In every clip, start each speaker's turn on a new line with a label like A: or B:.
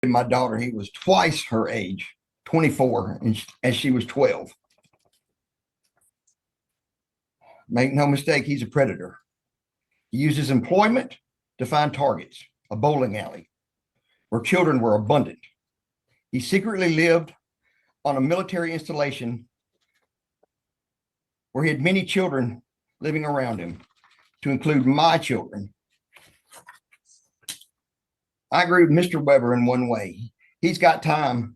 A: my daughter, he was twice her age, 24, and she was 12. Make no mistake, he's a predator. He uses employment to find targets, a bowling alley where children were abundant. He secretly lived on a military installation where he had many children living around him, to include my children. I agree with Mr. Weber in one way. He's got time.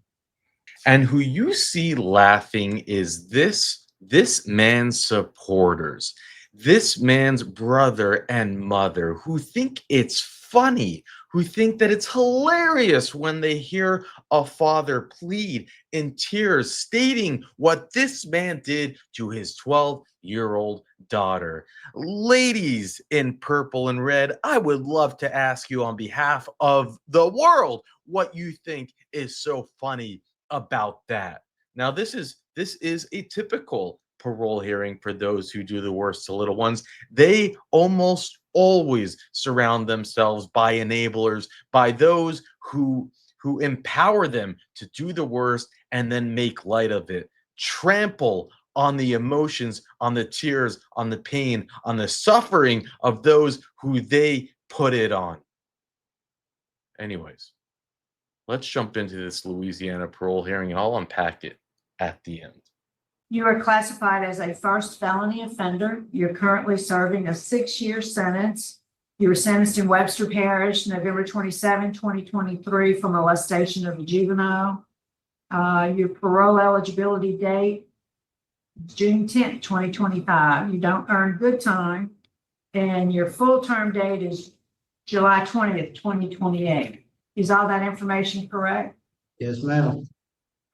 B: And who you see laughing is this man's supporters, this man's brother and mother, who think it's funny, who think that it's hilarious when they hear a father plead in tears, stating what this man did to his 12-year-old daughter. Ladies in purple and red, I would love to ask you on behalf of the world what you think is so funny about that. Now, this is a typical parole hearing for those who do the worst to little ones. They almost always surround themselves by enablers, by those who empower them to do the worst and then make light of it, trample on the emotions, on the tears, on the pain, on the suffering of those who they put it on. Anyways, let's jump into this Louisiana parole hearing, and I'll unpack it at the end.
C: You are classified as a first felony offender. You're currently serving a 6-year sentence. You were sentenced in Webster Parish, November 27, 2023, for molestation of a juvenile. Your parole eligibility date, June 10th, 2025. You don't earn good time. And your full term date is July 20th, 2028. Is all that information correct?
D: Yes, ma'am.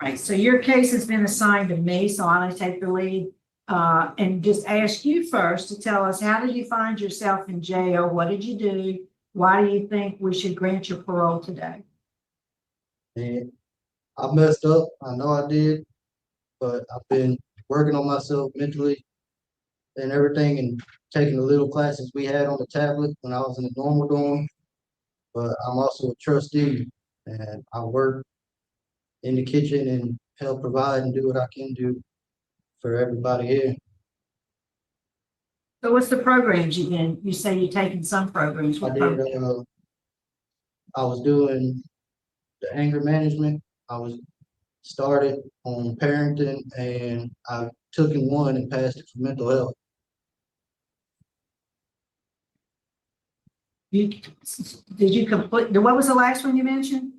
C: Right, so your case has been assigned to me, so I'm going to take the lead and just ask you first to tell us, how did you find yourself in jail? What did you do? Why do you think we should grant your parole today?
D: And I messed up. I know I did, but I've been working on myself mentally and everything, and taking the little classes we had on the tablet when I was in the normal dorm. But I'm also a trustee, and I work in the kitchen and help provide and do what I can do for everybody here.
C: So what's the programs you've been? You say you're taking some programs.
D: I did. I was doing the anger management. I was started on parenting, and I took in one and passed it for mental health.
C: Did you complete? What was the last one you mentioned?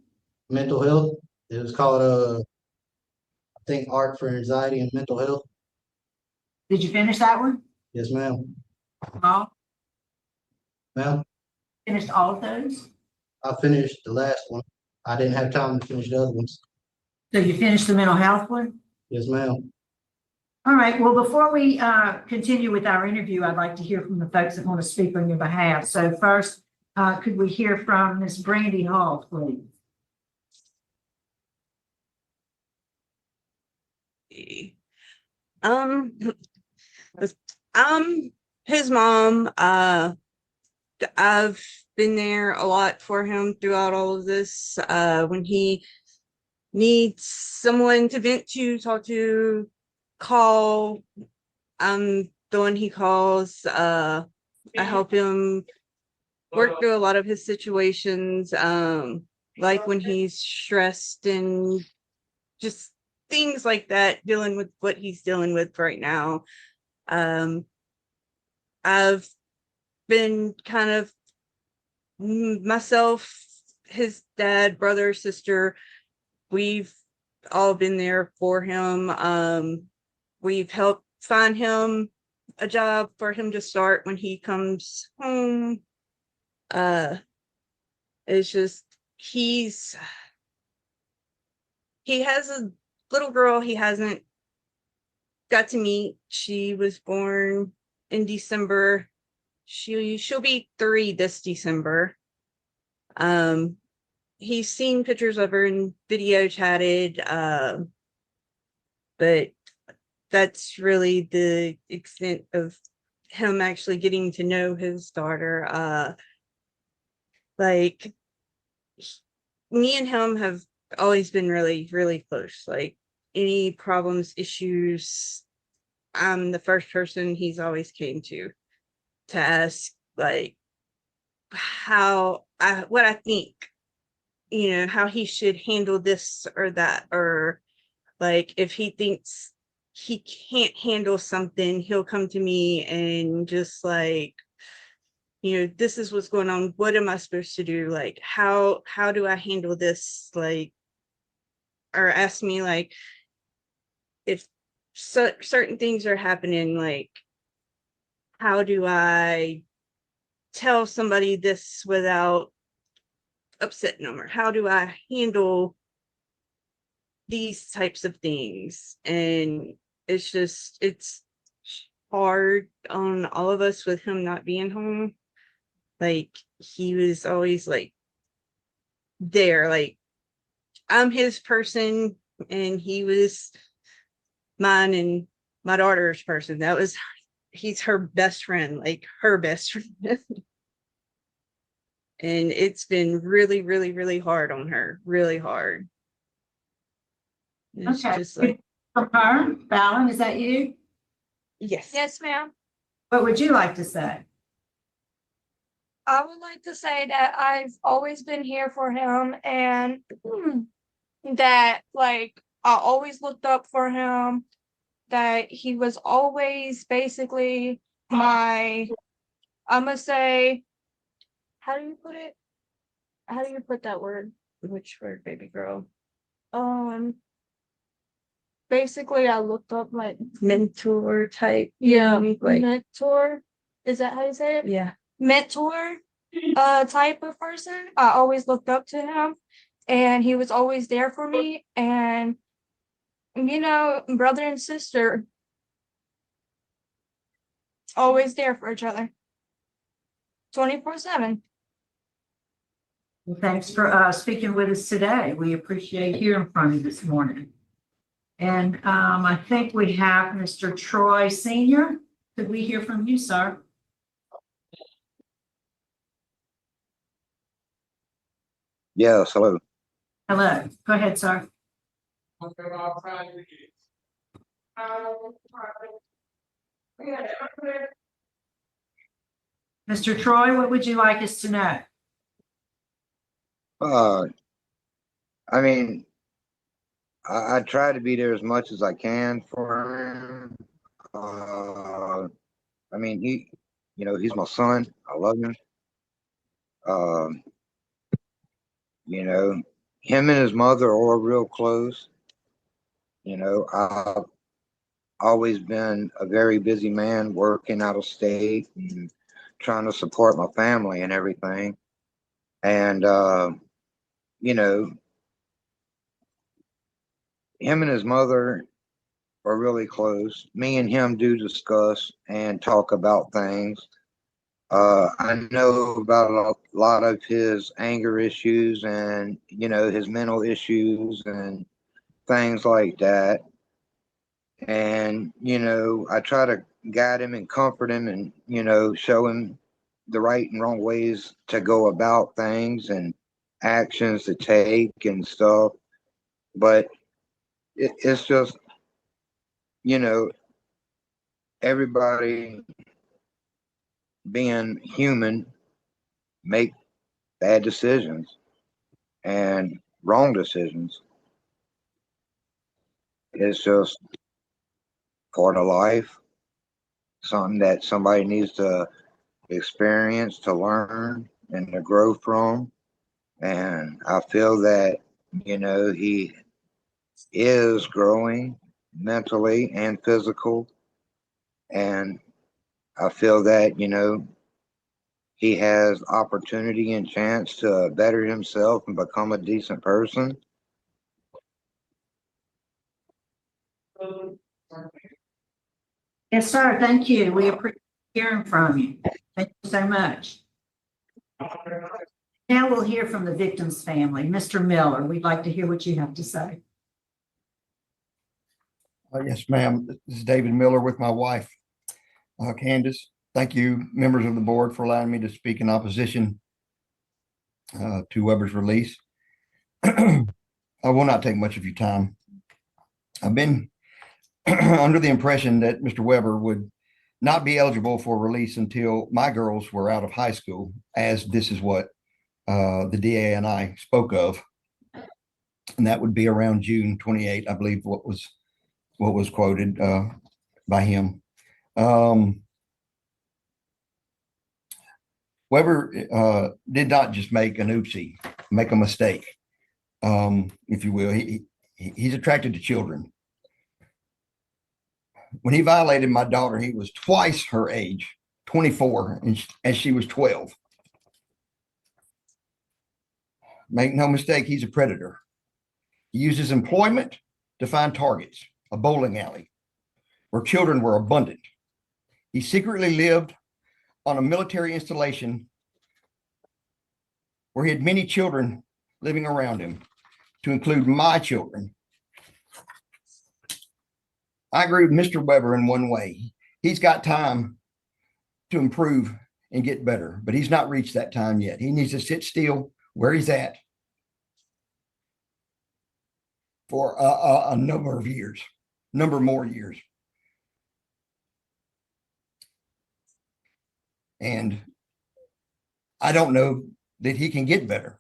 D: Mental health. It was called I think Art for Anxiety and Mental Health.
C: Did you finish that one?
D: Yes, ma'am.
C: All
D: Ma'am,
C: finished all of those?
D: I finished the last one. I didn't have time to finish the other ones.
C: So you finished the mental health one?
D: Yes, ma'am.
C: All right. Well, before we continue with our interview, I'd like to hear from the folks that want to speak on your behalf. So first, could we hear from Ms. Brandy Hall, please?
E: I'm his mom. I've been there a lot for him throughout all of this. When he needs someone to vent to, talk to, call, I'm the one he calls. I help him work through a lot of his situations, like when he's stressed and just things like that, dealing with what he's dealing with right now. I've been kind of myself, his dad, brother, sister, we've all been there for him. We've helped find him a job for him to start when he comes home. It's just he has a little girl he hasn't got to meet. She was born in December. She'll be 3 this December. He's seen pictures of her and video chatted, but that's really the extent of him actually getting to know his daughter. Like me and him have always been really, really close. Like any problems, issues, I'm the first person he's always came to ask, like, what I think, how he should handle this or that, or like if he thinks he can't handle something, he'll come to me and just like, this is what's going on. What am I supposed to do? Like, how do I handle this? Like, or ask me like if certain things are happening, like, how do I tell somebody this without upsetting them, or how do I handle these types of things? And it's hard on all of us with him not being home. Like he was always like there, like I'm his person and he was mine and my daughter's person. He's her best friend, like her best friend. And it's been really, really, really hard on her, really hard. It's
C: Okay.
E: just like,
C: From her, Fallon, is that you?
E: yes.
F: Yes, ma'am.
C: What would you like to say?
F: I would like to say that I've always been here for him and that like I always looked up for him, that he was always basically I'm gonna say, how do you put it? How do you put that word?
E: Which word, baby girl?
F: Basically I looked up like
E: Mentor type.
F: like mentor. Is that how you say it?
E: Yeah.
F: Mentor type of person. I always looked up to him and he was always there for me, and brother and sister always there for each other 24/7.
C: Well, thanks for speaking with us today. We appreciate hearing from you this morning. And I think we have Mr. Troy Senior. Could we hear from you, sir?
G: Yes, hello.
C: Hello. Go ahead, sir. Mr. Troy, what would you like us to know?
G: I mean, I try to be there as much as I can for him. I mean, he's my son. I love him. You know, him and his mother are real close. I've always been a very busy man working out of state and trying to support my family and everything. And, him and his mother are really close. Me and him do discuss and talk about things. I know about a lot of his anger issues and, his mental issues and things like that. And, I try to guide him and comfort him and, show him the right and wrong ways to go about things and actions to take and stuff. But it's just, everybody being human make bad decisions and wrong decisions. It's just part of life, something that somebody needs to experience, to learn, and to grow from. And I feel that, he is growing mentally and physical. And I feel that, he has opportunity and chance to better himself and become a decent person.
C: Yes, sir. Thank you. We appreciate hearing from you. Thank you so much. Now we'll hear from the victim's family. Mr. Miller, we'd like to hear what you have to say.
A: Yes, ma'am. This is David Miller with my wife, Candace. Thank you, members of the board, for allowing me to speak in opposition to Weber's release. I will not take much of your time. I've been under the impression that Mr. Weber would not be eligible for release until my girls were out of high school, as this is what the DA and I spoke of. And that would be around June 28, I believe, what was quoted by him. Weber did not just make an oopsie, make a mistake, if you will. He's attracted to children. When he violated my daughter, he was twice her age, 24, and she was 12. Make no mistake, he's a predator. He uses employment to find targets, a bowling alley where children were abundant. He secretly lived on a military installation where he had many children living around him, to include my children. I agree with Mr. Weber in one way. He's got time to improve and get better, but he's not reached that time yet. He needs to sit still where he's at for a number more years. And I don't know that he can get better,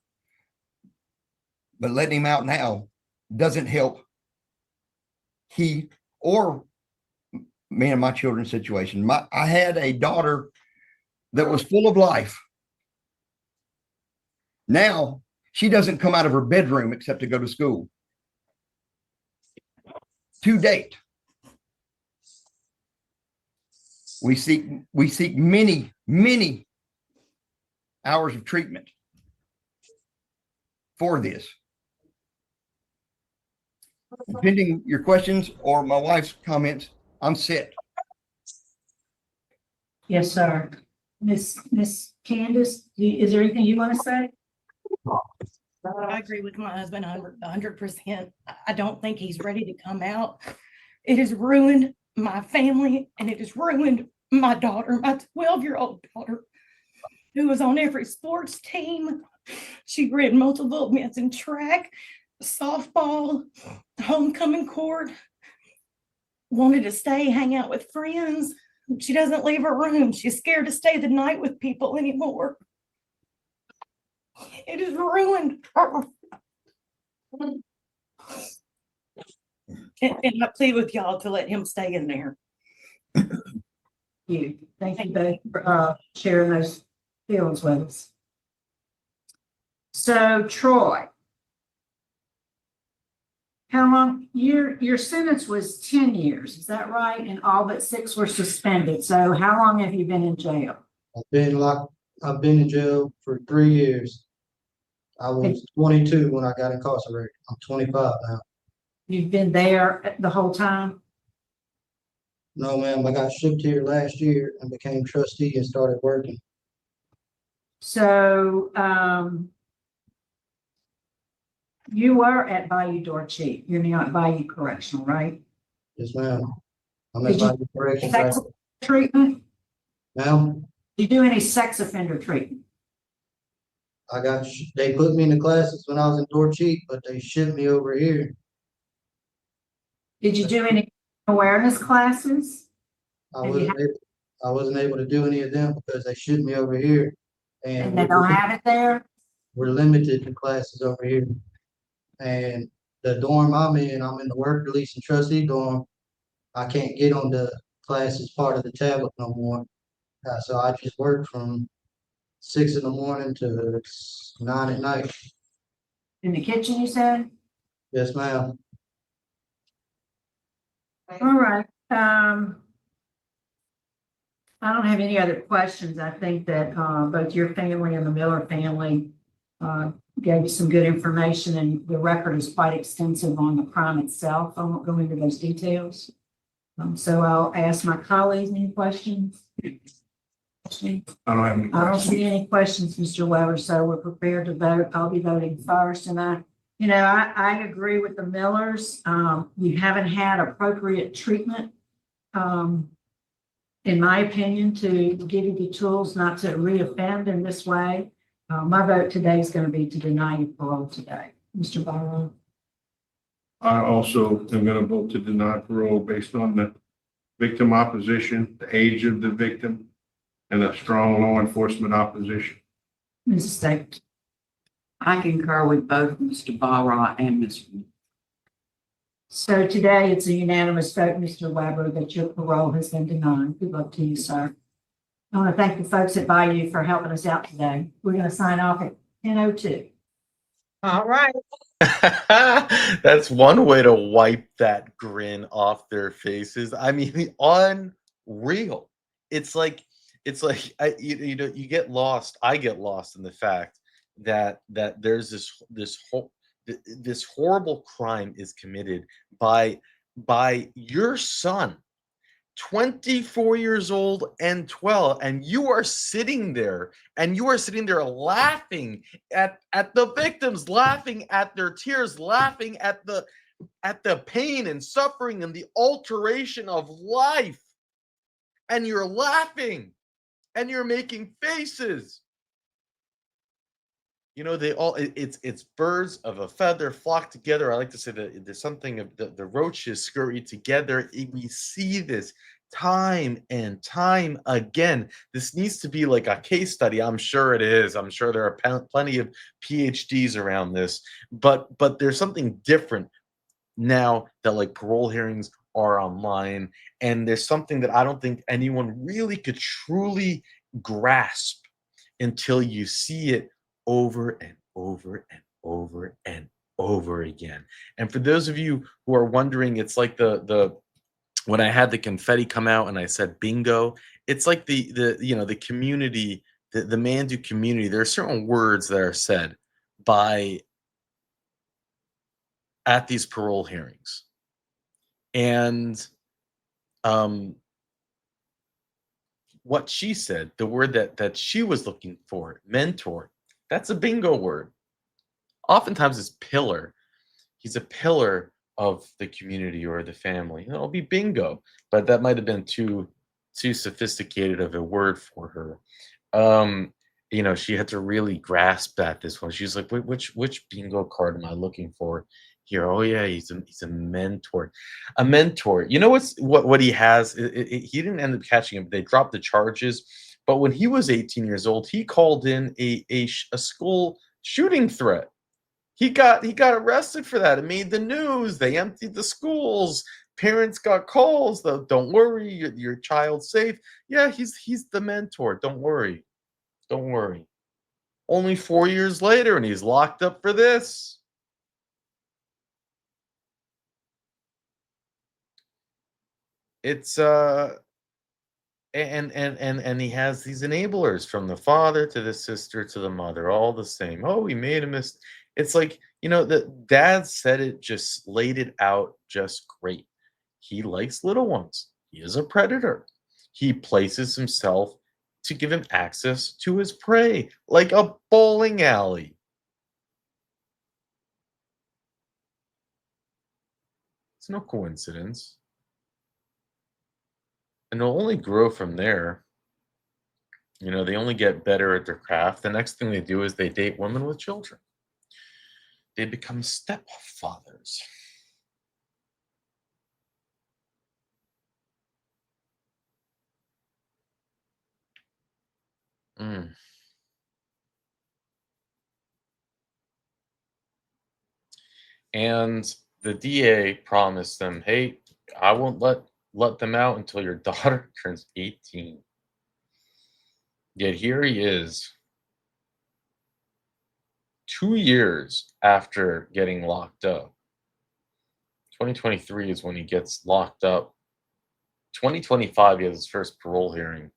A: but letting him out now doesn't help he or me and my children's situation. I had a daughter that was full of life. Now she doesn't come out of her bedroom except to go to school. To date, we seek many hours of treatment for this. Pending your questions or my wife's comments, I'm set.
C: Yes, sir. Miss Candace, is there anything you want to say?
H: I agree with my husband 100%. I don't think he's ready to come out. It has ruined my family, and it has ruined my daughter, my 12-year-old daughter, who was on every sports team. She ran multiple events in track, softball, homecoming court, wanted to stay, hang out with friends. She doesn't leave her room. She's scared to stay the night with people anymore. It has ruined her. And I plead with y'all to let him stay in there.
C: Thank you both for sharing those feelings with us. So Troy, how long, your sentence was 10 years, is that right? And all but 6 were suspended. So how long have you been in jail?
D: I've been in jail for 3 years. I was 22 when I got incarcerated. I'm 25 now.
C: You've been there the whole time?
D: No, ma'am, I got shipped here last year and became trustee and started working.
C: So you were at Bayou Dorcheat. You're now at Bayou Correctional, right?
D: Yes, ma'am. I'm at
C: Did you-
D: Bayou Corrections.
C: Sex treatment?
D: Ma'am,
C: Do you do any sex offender treatment?
D: they put me in the classes when I was in Dorcheat, but they shipped me over here.
C: Did you do any awareness classes?
D: I wasn't able to do any of them because they shipped me over here.
C: And they don't have it there?
D: we're limited to classes over here. And the dorm I'm in the work release and trustee dorm. I can't get on the classes part of the tablet no more. So I just work from 6 in the morning to 9 at night.
C: In the kitchen, you said?
D: Yes, ma'am.
C: All right. I don't have any other questions. I think that both your family and the Miller family gave you some good information, and the record is quite extensive on the crime itself. I won't go into those details. So I'll ask my colleagues, any questions?
I: I don't have any
C: I don't
I: questions.
C: see any questions, Mr. Weber, so we're prepared to vote. I'll be voting first, and I agree with the Millers. You haven't had appropriate treatment, in my opinion, to give you the tools not to reoffend in this way. My vote today is going to be to deny you parole today. Mr. Barrow?
I: I also am going to vote to deny parole based on the victim opposition, the age of the victim, and a strong law enforcement opposition.
C: Mrs. Staples?
J: I concur with both Mr. Barra and Ms. Wood.
C: So today it's a unanimous vote, Mr. Weber, that your parole has been denied. Good luck to you, sir. I want to thank the folks at Bayou for helping us out today. We're going to sign off at 10:02.
F: All right.
B: That's one way to wipe that grin off their faces. I mean, unreal. It's like you know, you get lost. I get lost in the fact that there's this horrible crime is committed by your son, 24 years old and 12, and you are sitting there laughing at the victims, laughing at their tears, laughing at the pain and suffering and the alteration of life, and you're laughing and you're making faces. You know, they all it's birds of a feather flock together. I like to say that there's something of the roaches scurry together. We see this time and time again. This needs to be like a case study. I'm sure it is. I'm sure there are plenty of PhDs around this, but there's something different now that like parole hearings are online, and there's something that I don't think anyone really could truly grasp until you see it over and over and over and over again. And for those of you who are wondering, it's like the when I had the confetti come out and I said bingo, it's like the you know, the community, the Mandu community. There are certain words that are said by at these parole hearings. And what she said, the word that she was looking for, mentor, that's a bingo word. Oftentimes it's pillar. He's a pillar of the community or the family. It'll be bingo, but that might have been too sophisticated of a word for her. You know, she had to really grasp at this one. She's like, wait, which bingo card am I looking for here? Oh yeah, he's a mentor. A mentor. You know what he has? He didn't end up catching him. They dropped the charges, but when he was 18 years old, he called in a school shooting threat. He got arrested for that. It made the news. They emptied the schools. Parents got calls. Don't worry, your child's safe. Yeah, he's the mentor. Don't worry. Don't worry. Only 4 years later, and he's locked up for this. It's and he has these enablers from the father to the sister to the mother, all the same. Oh, we made a mistake. It's like, you know, the dad said it, just laid it out just great. He likes little ones. He is a predator. He places himself to give him access to his prey, like a bowling alley. It's no coincidence. And it'll only grow from there. You know, they only get better at their craft. The next thing they do is they date women with children. They become stepfathers. Mm. And the DA promised them, hey, I won't let them out until your daughter turns 18. Yet here he is, 2 years after getting locked up. 2023 is when he gets locked up. 2025, he has his first parole hearing.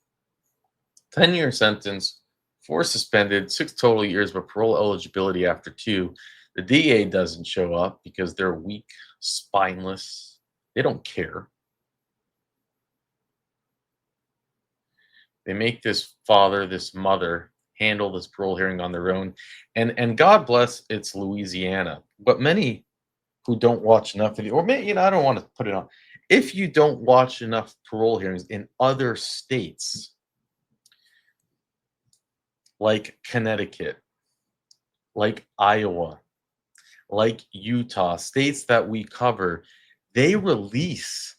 B: 10-year sentence, 4 suspended, 6 total years, but parole eligibility after 2. The DA doesn't show up because they're weak, spineless. They don't care. They make this father, this mother, handle this parole hearing on their own. And God bless it's Louisiana. But many who don't watch enough of the, or maybe, you know, I don't want to put it on. If you don't watch enough parole hearings in other states, like Connecticut, like Iowa, like Utah, states that we cover, they release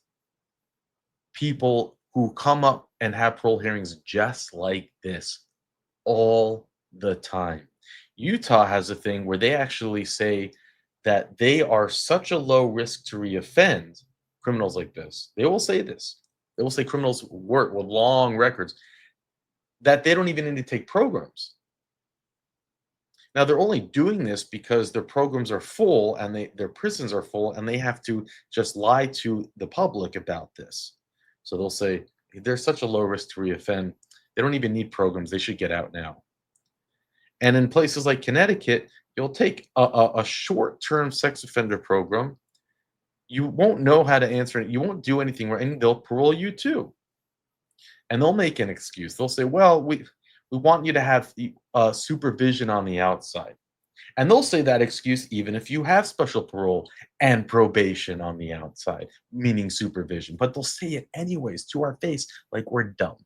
B: people who come up and have parole hearings just like this all the time. Utah has a thing where they actually say that they are such a low risk to reoffend criminals like this. They will say this. They will say criminals work with long records that they don't even need to take programs. Now they're only doing this because their programs are full and their prisons are full and they have to just lie to the public about this. So they'll say they're such a low risk to reoffend. They don't even need programs. They should get out now. And in places like Connecticut, you'll take a short-term sex offender program. You won't know how to answer it. You won't do anything right, and they'll parole you too. And they'll make an excuse. They'll say, well, we want you to have supervision on the outside. And they'll say that excuse even if you have special parole and probation on the outside, meaning supervision. But they'll say it anyways to our face like we're dumb.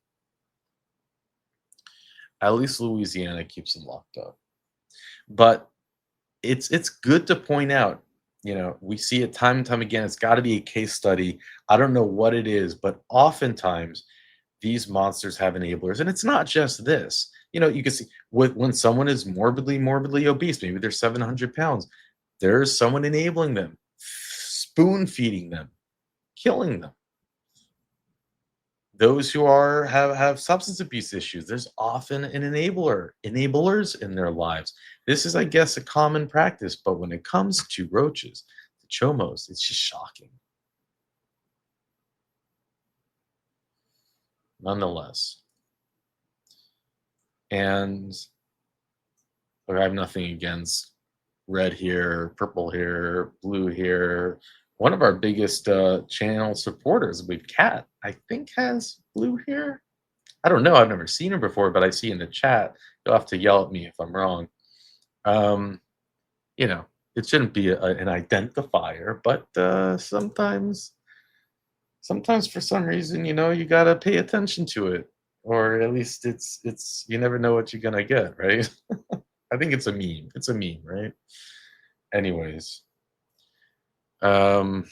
B: At least Louisiana keeps them locked up. But it's good to point out, we see it time and time again. It's got to be a case study. I don't know what it is, but oftentimes these monsters have enablers. And it's not just this. You can see when someone is morbidly obese, maybe they're 700 pounds, there's someone enabling them, spoon feeding them, killing them. Those who have substance abuse issues, there's often an enablers in their lives. This is, I guess, a common practice, but when it comes to roaches, the chomos, it's just shocking. Nonetheless. And look, I have nothing against red here, purple here, blue here. One of our biggest channel supporters, we've Cat, I think has blue here. I don't know. I've never seen her before, but I see in the chat. You'll have to yell at me if I'm wrong. It shouldn't be an identifier, but sometimes for some reason, you gotta pay attention to it, or at least it's you never know what you're gonna get, right? I think it's a meme. It's a meme, right? Anyways. Oh,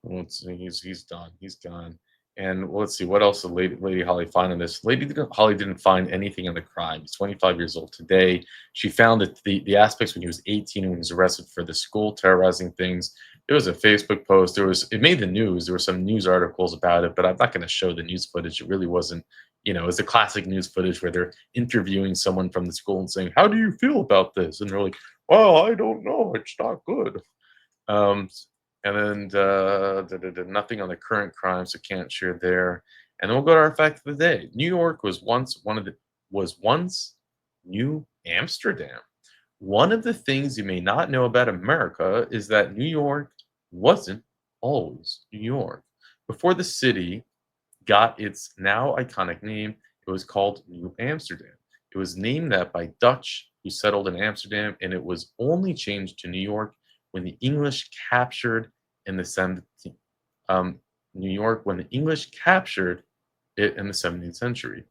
B: let's see. He's done. He's gone. And let's see what else did Lady Holly find on this. Holly didn't find anything on the crime. He's 25 years old today. She found that the aspects when he was 18 and when he was arrested for the school terrorizing things. There was a Facebook post. It made the news. There were some news articles about it, but I'm not going to show the news footage. It really wasn't. It's the classic news footage where they're interviewing someone from the school and saying, "How do you feel about this?" And they're like, "Well, I don't know. It's not good." And then nothing on the current crime, so can't share there. And then we'll go to our fact of the day. New York was once New Amsterdam. One of the things you may not know about America is that New York wasn't always New York. Before the city got its now iconic name, it was called New Amsterdam. It was named that by Dutch who settled in Amsterdam, and it was only changed to New York when the English captured in the 17th New York when the English captured it in the 17th century.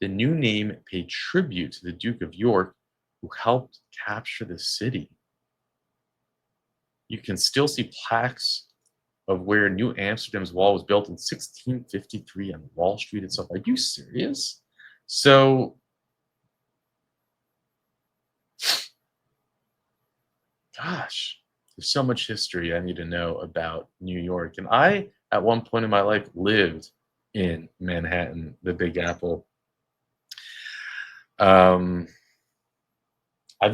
B: The new name paid tribute to the Duke of York, who helped capture the city. You can still see plaques of where New Amsterdam's wall was built in 1653 on Wall Street itself. Are you serious? So, gosh, there's so much history I need to know about New York. And I, at one point in my life, lived in Manhattan, the Big Apple. I've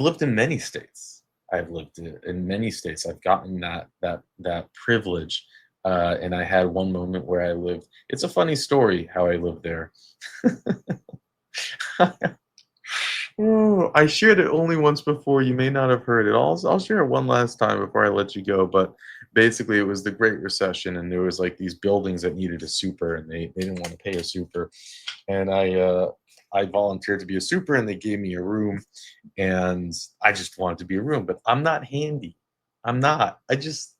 B: lived in many states. I've lived in many states. I've gotten that privilege. And I had one moment where I lived. It's a funny story how I lived there. Oh, I shared it only once before. You may not have heard it. I'll share it one last time before I let you go. But basically, it was the Great Recession, and there was like these buildings that needed a super, and they didn't want to pay a super. And I volunteered to be a super, and they gave me a room, and I just wanted to be a room. But I'm not handy. I'm not. I just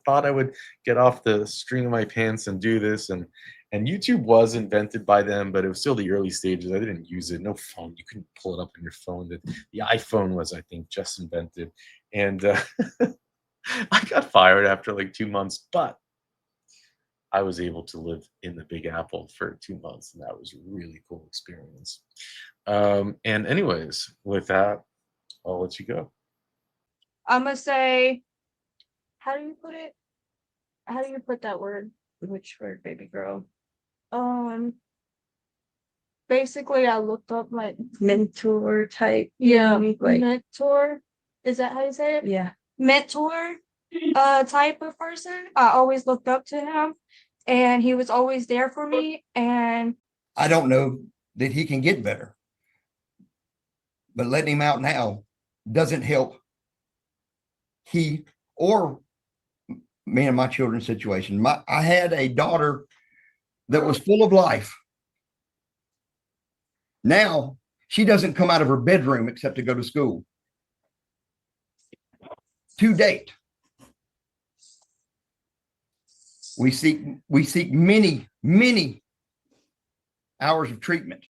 B: thought I would get off the string of my pants and do this. And YouTube was invented by them, but it was still the early stages. I didn't use it. No phone. You couldn't pull it up on your phone. The iPhone was, I think, just invented. And I got fired after like 2 months, but I was able to live in the Big Apple for 2 months, and that was a really cool experience. And anyways, with that, I'll let you go.
F: I'm gonna say, how do you put it? How do you put that word? Which word, baby girl? Basically, I looked up like
E: Mentor type.
F: yeah,
E: Like,
F: mentor. Is that how you say it?
E: yeah.
F: Mentor, type of person. I always looked up to him, and he was always there for me. And
A: I don't know that he can get better, but letting him out now doesn't help he or me and my children's situation. I had a daughter that was full of life. Now she doesn't come out of her bedroom except to go to school. To date, we seek many hours of treatment